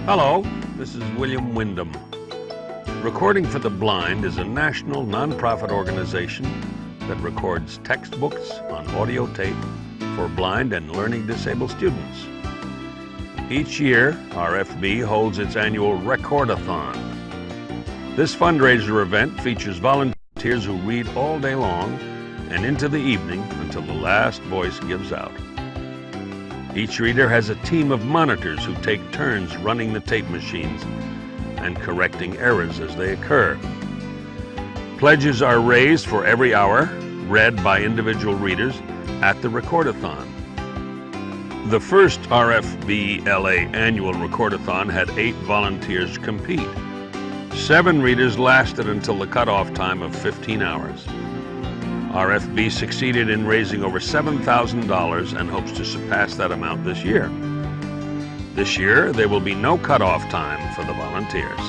Hello, this is William Windom. Recording for the Blind is a national nonprofit organization that records textbooks on audio tape for blind and learning disabled students. Each year, RFB holds its annual Recordathon. This fundraiser event features volunteers who read all day long and into the evening until the last voice gives out. Each reader has a team of monitors who take turns running the tape machines and correcting errors as they occur. Pledges are raised for every hour, read by individual readers at the Recordathon. The first RFB-LA annual Recordathon had 8 volunteers compete. 7 readers lasted until the cutoff time of 15 hours. RFB succeeded in raising over $7,000 and hopes to surpass that amount this year. This year, there will be no cutoff time for the volunteers.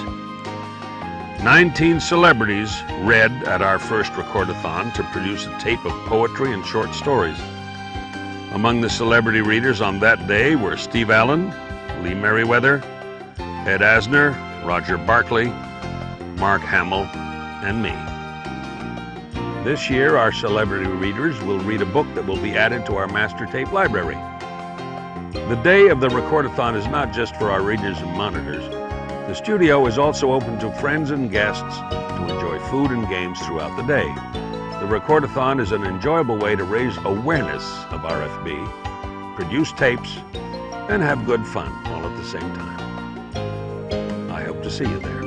19 celebrities read at our first Recordathon to produce a tape of poetry and short stories. Among the celebrity readers on that day were Steve Allen, Lee Meriwether, Ed Asner, Roger Barkley, Mark Hamill, and me. This year, our celebrity readers will read a book that will be added to our master tape library. The day of the Recordathon is not just for our readers and monitors. The studio is also open to friends and guests to enjoy food and games throughout the day. The Recordathon is an enjoyable way to raise awareness of RFB, produce tapes, and have good fun all at the same time. I hope to see you there.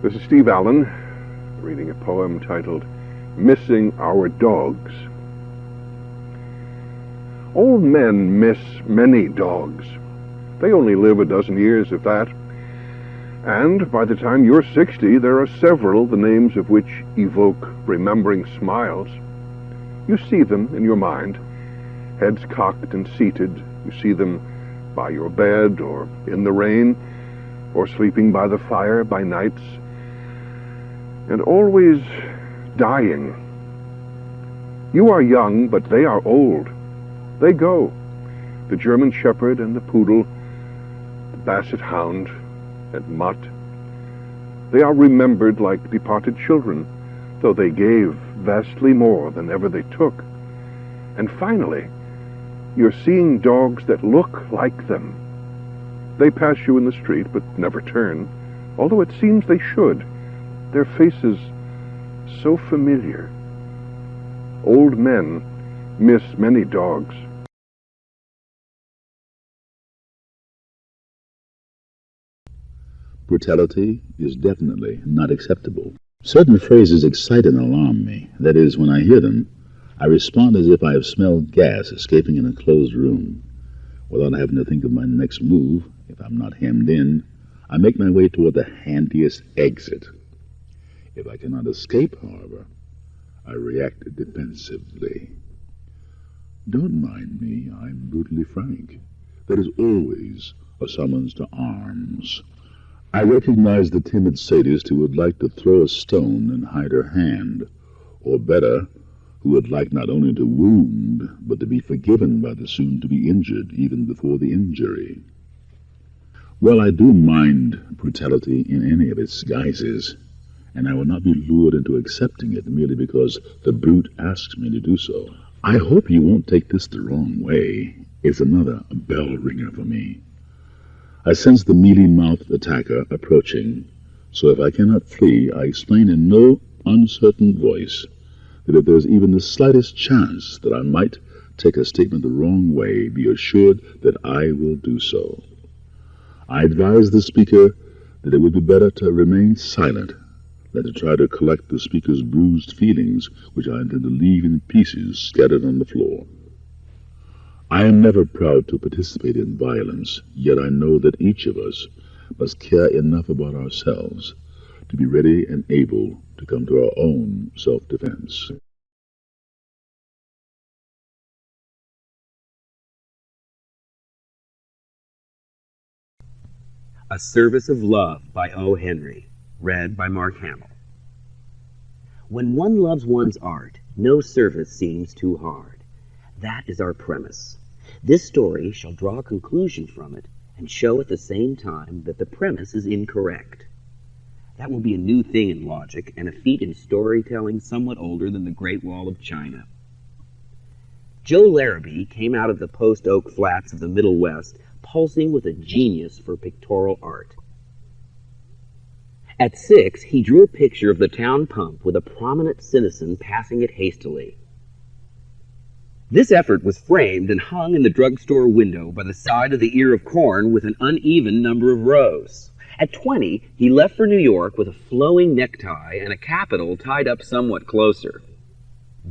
This is Steve Allen, reading a poem titled, Missing Our Dogs. Old men miss many dogs. They only live a dozen years, if that. And by the time you're 60, there are several, the names of which evoke remembering smiles. You see them in your mind, heads cocked and seated. You see them by your bed, or in the rain, or sleeping by the fire by nights, and always dying. You are young, but they are old. They go. The German Shepherd and the Poodle, the Basset Hound and Mutt. They are remembered like departed children, though they gave vastly more than ever they took. And finally, you're seeing dogs that look like them. They pass you in the street, but never turn, although it seems they should. Their faces so familiar. Old men miss many dogs. Brutality is definitely not acceptable. Certain phrases excite and alarm me. That is, when I hear them, I respond as if I have smelled gas escaping in a closed room. Without having to think of my next move, if I'm not hemmed in, I make my way toward the handiest exit. If I cannot escape, however, I react defensively. Don't mind me, I'm brutally frank. That is always a summons to arms. I recognize the timid sadist who would like to throw a stone and hide her hand, or better, who would like not only to wound, but to be forgiven by the soon-to-be injured even before the injury. Well, I do mind brutality in any of its guises, and I will not be lured into accepting it merely because the brute asks me to do so. I hope you won't take this the wrong way. It's another bell ringer for me. I sense the mealy-mouthed attacker approaching, so if I cannot flee, I explain in no uncertain voice that if there's even the slightest chance that I might take a statement the wrong way, be assured that I will do so. I advise the speaker that it would be better to remain silent than to try to collect the speaker's bruised feelings, which I intend to leave in pieces scattered on the floor. I am never proud to participate in violence, yet I know that each of us must care enough about ourselves to be ready and able to come to our own self-defense. A Service of Love by O. Henry, read by Mark Hamill. When one loves one's art, no service seems too hard. That is our premise. This story shall draw a conclusion from it and show at the same time that the premise is incorrect. That will be a new thing in logic and a feat in storytelling somewhat older than the Great Wall of China. Joe Larrabee came out of the post-oak flats of the Middle West pulsing with a genius for pictorial art. At 6, he drew a picture of the town pump with a prominent citizen passing it hastily. This effort was framed and hung in the drugstore window by the side of the ear of corn with an uneven number of rows. At 20, he left for New York with a flowing necktie and a capital tied up somewhat closer.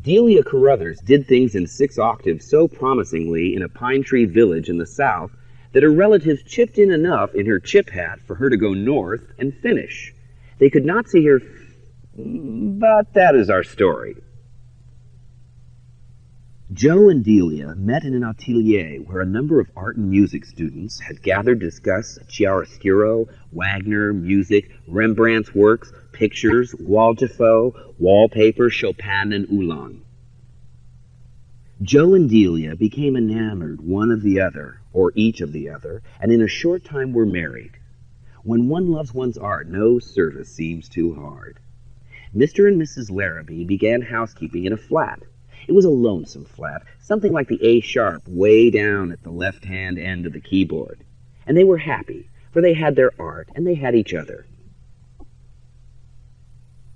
Delia Carruthers did things in 6 octaves so promisingly in a pine tree village in the South that her relatives chipped in enough in her chip hat for her to go north and finish. They could not see her, but that is our story. Joe and Delia met in an atelier where a number of art and music students had gathered to discuss chiaroscuro, Wagner, music, Rembrandt's works, pictures, Waldefeu, wallpaper, Chopin, and Ulan. Joe and Delia became enamored one of the other, or each of the other, and in a short time were married. When one loves one's art, no service seems too hard. Mr. and Mrs. Larrabee began housekeeping in a flat. It was a lonesome flat, something like the A sharp way down at the left-hand end of the keyboard. And they were happy, for they had their art, and they had each other.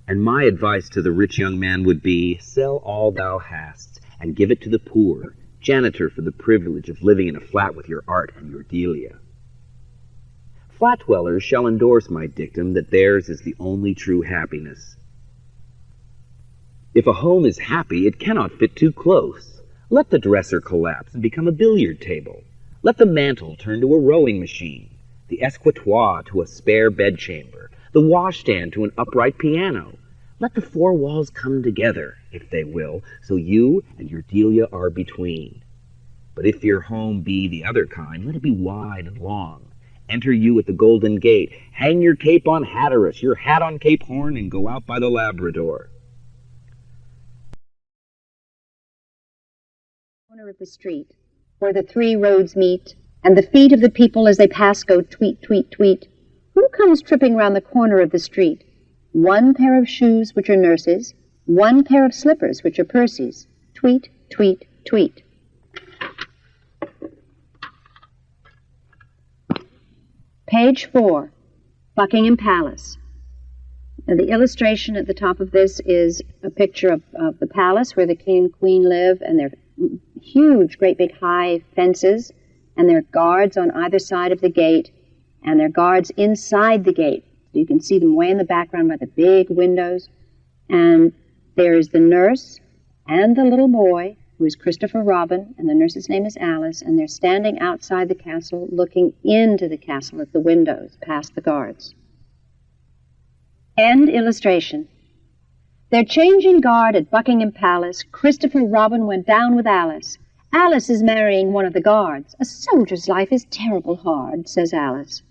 And my advice to the rich young man would be, sell all thou hast, and give it to the poor, janitor for the privilege of living in a flat with your art and your Delia. Flat dwellers shall endorse my dictum that theirs is the only true happiness. If a home is happy, it cannot fit too close. Let the dresser collapse and become a billiard table. Let the mantel turn to a rowing machine, the escritoire to a spare bedchamber, the washstand to an upright piano. Let the 4 walls come together, if they will, so you and your Delia are between. But if your home be the other kind, let it be wide and long. Enter you at the Golden Gate, hang your cape on Hatteras, your hat on Cape Horn, and go out by the Labrador. corner of the street, where the three roads meet, and the feet of the people as they pass go tweet, tweet, tweet. Who comes tripping round the corner of the street? One pair of shoes, which are nurses, one pair of slippers, which are Percy's. Tweet, tweet, tweet. Page 4, Buckingham Palace. Now, the illustration at the top of this is a picture of the palace where the king and queen live, and they're huge, great big high fences, and there are guards on either side of the gate, and there are guards inside the gate. You can see them way in the background by the big windows. And there's the nurse and the little boy, who is Christopher Robin, and the nurse's name is Alice, and they're standing outside the castle looking into the castle at the windows, past the guards. End illustration. They're changing guard at Buckingham Palace. Christopher Robin went down with Alice. Alice is marrying one of the guards. A soldier's life is terrible hard, says Alice.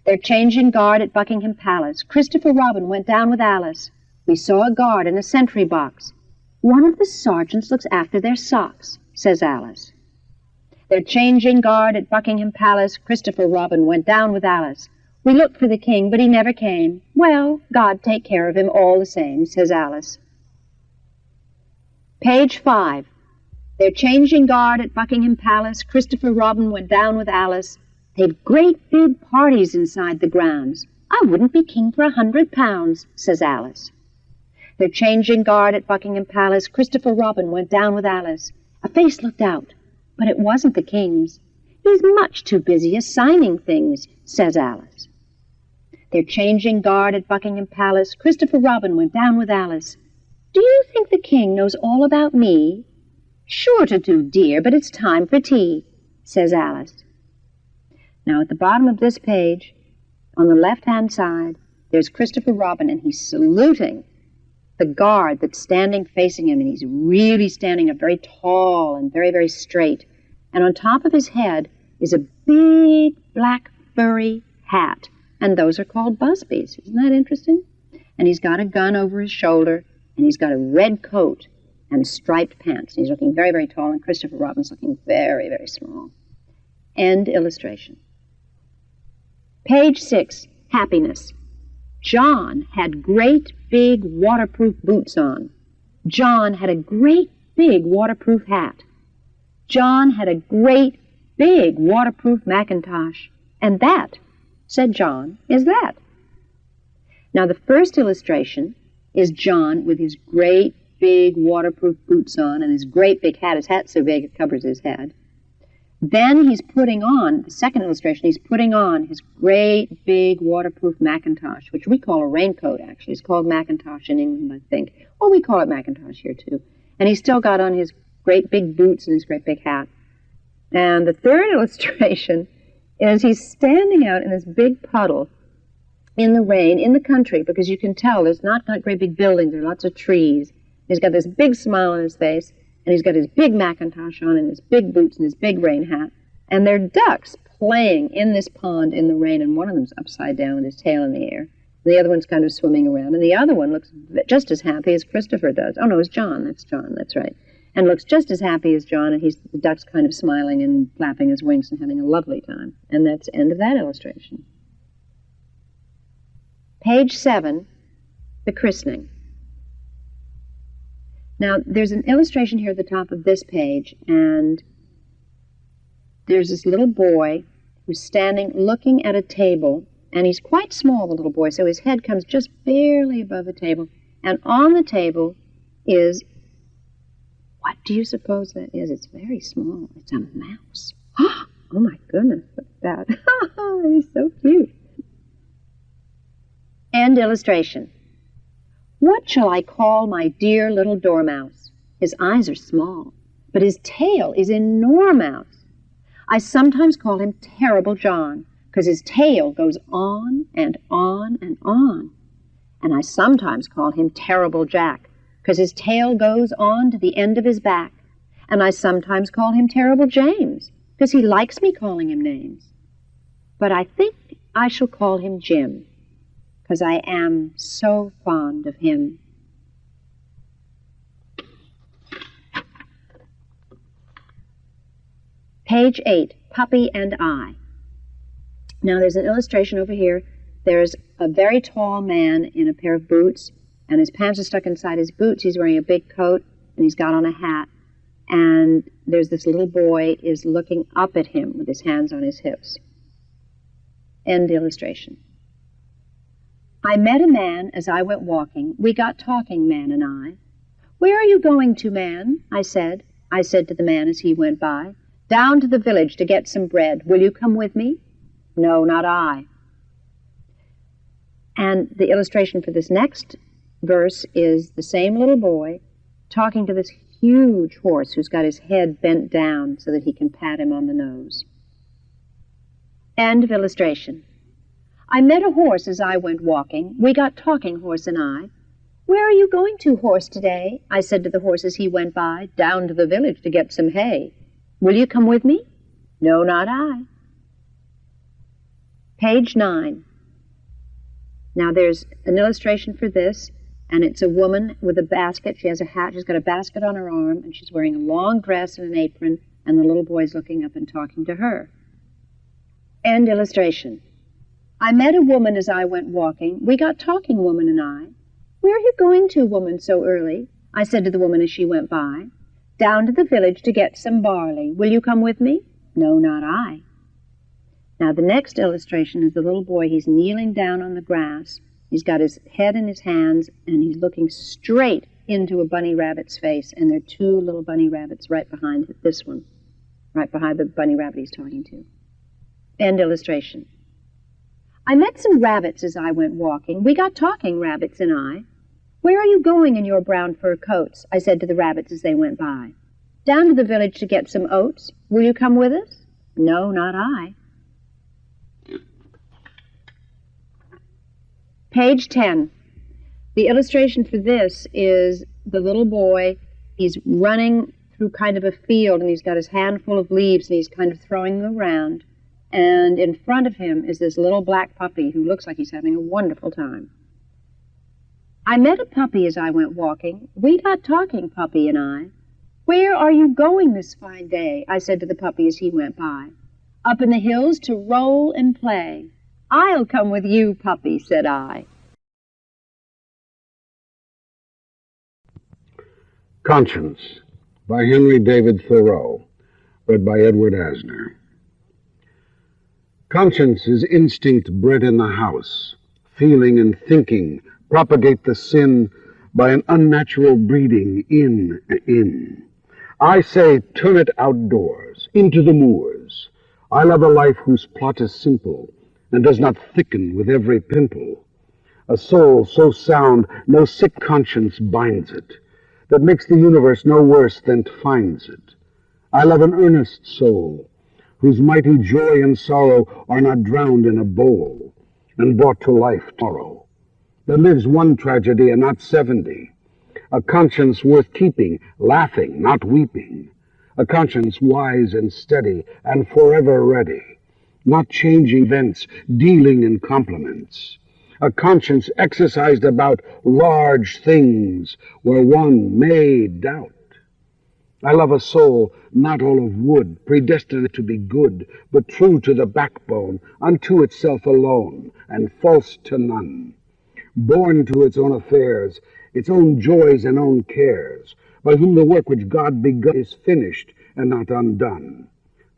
They're changing guard at Buckingham Palace. Christopher Robin went down with Alice. We saw a guard in a sentry box. One of the sergeants looks after their socks, says Alice. They're changing guard at Buckingham Palace. Christopher Robin went down with Alice. We looked for the king, but he never came. Well, God take care of him all the same, says Alice. Page 5. They're changing guard at Buckingham Palace. Christopher Robin went down with Alice. They've great big parties inside the grounds. I wouldn't be king for £100, says Alice. They're changing guard at Buckingham Palace. Christopher Robin went down with Alice. A face looked out, but it wasn't the king's. He's much too busy assigning things, says Alice. They're changing guard at Buckingham Palace. Christopher Robin went down with Alice. Do you think the king knows all about me? Sure to do, dear, but it's time for tea, says Alice. Now, at the bottom of this page, on the left-hand side, there's Christopher Robin, and he's saluting the guard that's standing facing him, and he's really standing up very tall and very, very straight. And on top of his head is a big black furry hat, and those are called busbies. Isn't that interesting? And he's got a gun over his shoulder, and he's got a red coat and striped pants. And he's looking very, very tall, and Christopher Robin's looking very, very small. End illustration. Page 6, Happiness. John had great big waterproof boots on. John had a great big waterproof hat. John had a great big waterproof mackintosh. And that, said John, is that. Now, the first illustration is John with his great big waterproof boots on and his great big hat. His hat's so big it covers his head. Then he's putting on, the second illustration, he's putting on his great big waterproof mackintosh, which we call a raincoat, actually. It's called mackintosh in England, I think. Well, we call it mackintosh here, too. And he's still got on his great big boots and his great big hat. And the third illustration is he's standing out in this big puddle in the rain, in the country, because you can tell there's not great big buildings, there are lots of trees. He's got this big smile on his face, and he's got his big mackintosh on and his big boots and his big rain hat. And there are ducks playing in this pond in the rain, and one of them's upside down with his tail in the air. The other one's kind of swimming around, and the other one looks just as happy as Christopher does. Oh, no, it's John. That's John. That's right. And looks just as happy as John, and the duck's kind of smiling and flapping his wings and having a lovely time. And that's the end of that illustration. Page 7, the christening. Now, there's an illustration here at the top of this page, and there's this little boy who's standing looking at a table, and he's quite small, the little boy, so his head comes just barely above the table. And on the table is, what do you suppose that is? It's very small. It's a mouse. Oh, my goodness, look at that. He's so cute. End illustration. What shall I call my dear little dormouse? His eyes are small, but his tail is enormous. I sometimes call him Terrible John, because his tail goes on and on and on. And I sometimes call him Terrible Jack, because his tail goes on to the end of his back. And I sometimes call him Terrible James, because he likes me calling him names. But I think I shall call him Jim, because I am so fond of him. Page 8, Puppy and I. Now there's an illustration over here. There's a very tall man in a pair of boots, and his pants are stuck inside his boots. He's wearing a big coat, and he's got on a hat. And there's this little boy is looking up at him with his hands on his hips. End illustration. I met a man as I went walking. We got talking, man and I. Where are you going to, man? I said to the man as he went by. Down to the village to get some bread. Will you come with me? No, not I. And the illustration for this next verse is the same little boy talking to this huge horse who's got his head bent down so that he can pat him on the nose. End of illustration. I met a horse as I went walking. We got talking, horse and I. Where are you going to, horse, today? I said to the horse as he went by. Down to the village to get some hay. Will you come with me? No, not I. Page 9. Now there's an illustration for this, and it's a woman with a basket. She has a hat. She's got a basket on her arm, and she's wearing a long dress and an apron, and the little boy's looking up and talking to her. End illustration. I met a woman as I went walking. We got talking, woman and I. Where are you going to, woman, so early? I said to the woman as she went by. Down to the village to get some barley. Will you come with me? No, not I. Now the next illustration is the little boy. He's kneeling down on the grass. He's got his head in his hands, and he's looking straight into a bunny rabbit's face, and there are two little bunny rabbits right behind this one, right behind the bunny rabbit he's talking to. End illustration. I met some rabbits as I went walking. We got talking, rabbits and I. Where are you going in your brown fur coats? I said to the rabbits as they went by. Down to the village to get some oats. Will you come with us? No, not I. Page 10. The illustration for this is the little boy. He's running through kind of a field, and he's got his handful of leaves, and he's kind of throwing them around. And in front of him is this little black puppy who looks like he's having a wonderful time. I met a puppy as I went walking. We got talking, puppy and I. Where are you going this fine day? I said to the puppy as he went by. Up in the hills to roll and play. I'll come with you, puppy, said I. Conscience by Henry David Thoreau, read by Edward Asner. Conscience is instinct bred in the house. Feeling and thinking propagate the sin by an unnatural breeding in. I say, turn it outdoors, into the moors. I love a life whose plot is simple and does not thicken with every pimple. A soul so sound no sick conscience binds it, that makes the universe no worse than finds it. I love an earnest soul, whose mighty joy and sorrow are not drowned in a bowl and brought to life tomorrow. That lives one tragedy and not 70. A conscience worth keeping, laughing, not weeping. A conscience wise and steady and forever ready, not changing events, dealing in compliments. A conscience exercised about large things where one may doubt. I love a soul not all of wood, predestined to be good, but true to the backbone, unto itself alone, and false to none. Born to its own affairs, its own joys and own cares, by whom the work which God begun is finished and not undone.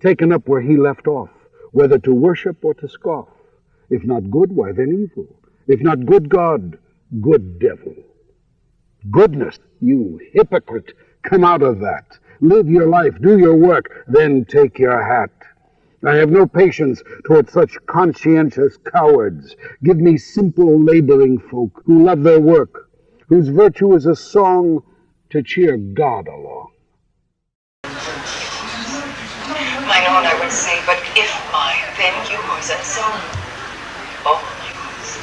Taken up where he left off, whether to worship or to scoff. If not good, why then evil. If not good God, good devil. Goodness, you hypocrite, come out of that. Live your life, do your work, then take your hat. I have no patience toward such conscientious cowards. Give me simple laboring folk who love their work, whose virtue is a song to cheer God along. Mine own, I would say, but if mine, then yours, and so all yours.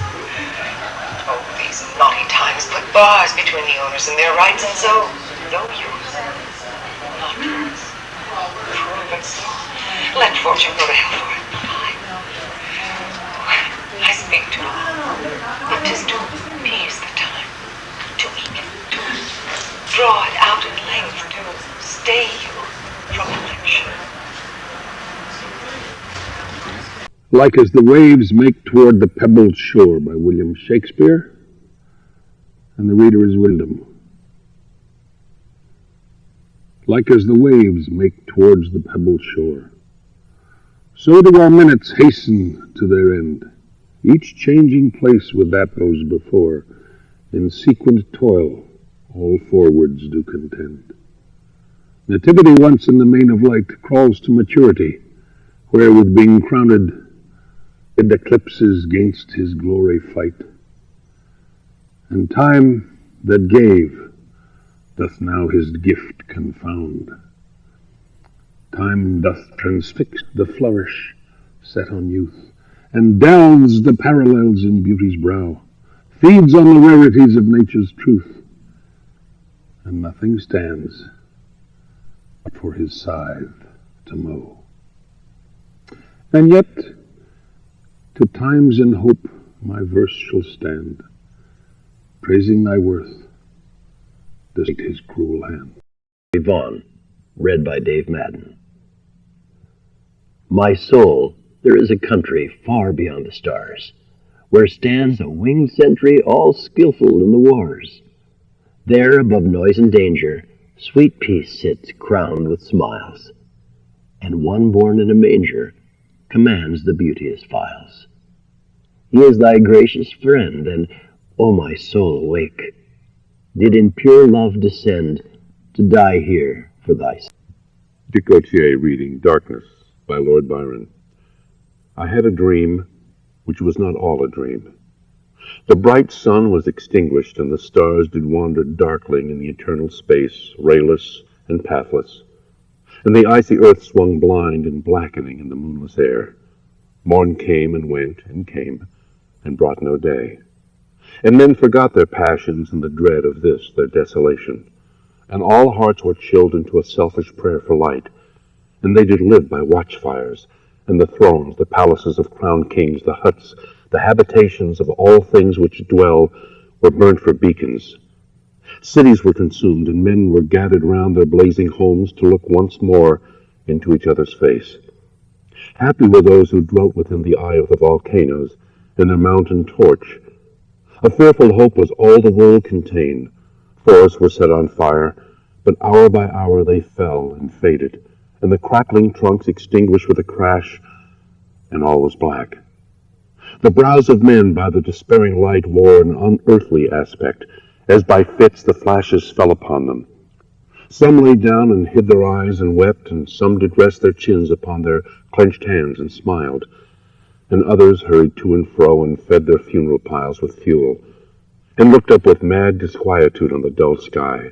Oh, these naughty times put bars between the owners and their rights, and so no yours, not yours. True, but so let fortune go to hell for it, not I speak to all, but 'tis to appease the time, to eke it, to draw it out in length, to stay you from election. Like as the waves make toward the pebbled shore by William Shakespeare, and the reader is Windom. Like as the waves make towards the pebbled shore, so do our minutes hasten to their end, each changing place with that those before, in sequent toil all forwards do contend. Nativity once in the main of light crawls to maturity, where with being crowned it eclipses gainst his glory fight. And time that gave doth now his gift confound. Time doth transfix the flourish set on youth, and delves the parallels in beauty's brow, feeds on the rarities of nature's truth, and nothing stands but for his scythe to mow. And yet, to times in hope my verse shall stand, praising thy worth, despite his cruel hand. Vaughn, read by Dave Madden. My soul, there is a country far beyond the stars, where stands a winged sentry all skillful in the wars. There, above noise and danger, sweet peace sits crowned with smiles, and one born in a manger commands the beauteous files. He is thy gracious friend, and, O my soul, awake, did in pure love descend to die here for thy sake. Gautier reading Darkness by Lord Byron. I had a dream which was not all a dream. The bright sun was extinguished, and the stars did wander darkling in the eternal space, rayless and pathless. And the icy earth swung blind and blackening in the moonless air. Morn came and went and came, and brought no day. And men forgot their passions in the dread of this, their desolation. And all hearts were chilled into a selfish prayer for light. And they did live by watchfires, and the thrones, the palaces of crowned kings, the huts, the habitations of all things which dwell, were burnt for beacons. Cities were consumed, and men were gathered round their blazing homes to look once more into each other's face. Happy were those who dwelt within the eye of the volcanoes, in their mountain torch. A fearful hope was all the world contained. Forests were set on fire, but hour by hour they fell and faded, and the crackling trunks extinguished with a crash, and all was black. The brows of men by the despairing light wore an unearthly aspect, as by fits the flashes fell upon them. Some lay down and hid their eyes and wept, and some did rest their chins upon their clenched hands and smiled, and others hurried to and fro and fed their funeral piles with fuel, and looked up with mad disquietude on the dull sky,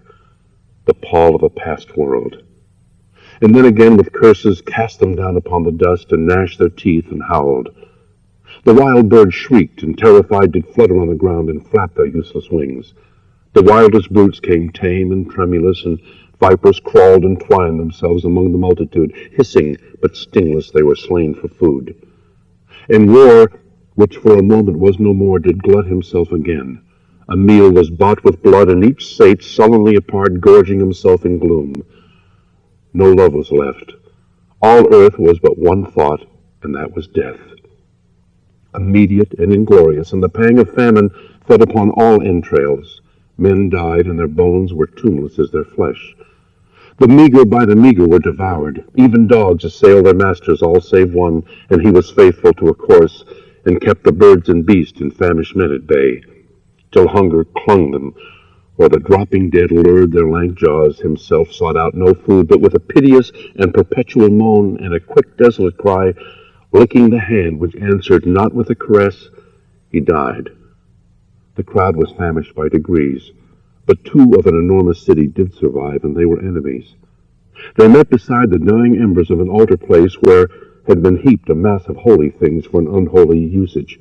the pall of a past world, and then again with curses cast them down upon the dust, and gnashed their teeth and howled. The wild birds shrieked, and terrified did flutter on the ground and flap their useless wings. The wildest brutes came tame and tremulous, and vipers crawled and twined themselves among the multitude. Hissing but stingless, they were slain for food. And war, which for a moment was no more, did glut himself again. A meal was bought with blood, and each sate sullenly apart, gorging himself in gloom. No love was left. All earth was but one thought, and that was death. Immediate and inglorious, and the pang of famine fed upon all entrails. Men died, and their bones were tombless as their flesh. The meager by the meager were devoured. Even dogs assailed their masters, all save one, and he was faithful to a course, and kept the birds and beasts and famished men at bay, till hunger clung them, or the dropping dead lured their lank jaws. Himself sought out no food, but with a piteous and perpetual moan and a quick desolate cry, licking the hand which answered not with a caress, he died. The crowd was famished by degrees, but two of an enormous city did survive, and they were enemies. They met beside the dying embers of an altar place where had been heaped a mass of holy things for an unholy usage.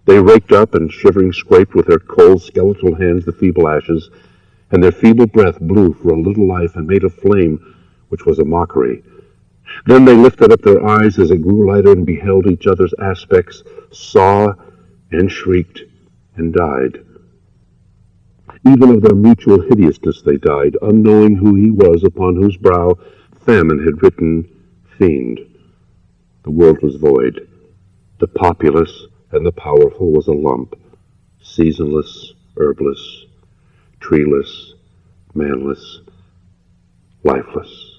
They raked up and shivering scraped with their cold skeletal hands the feeble ashes, and their feeble breath blew for a little life and made a flame which was a mockery. Then they lifted up their eyes as it grew lighter and beheld each other's aspects, saw and shrieked and died. Even of their mutual hideousness they died, unknowing who he was upon whose brow famine had written fiend. The world was void. The populous and the powerful was a lump, seasonless, herbless, treeless, manless, lifeless.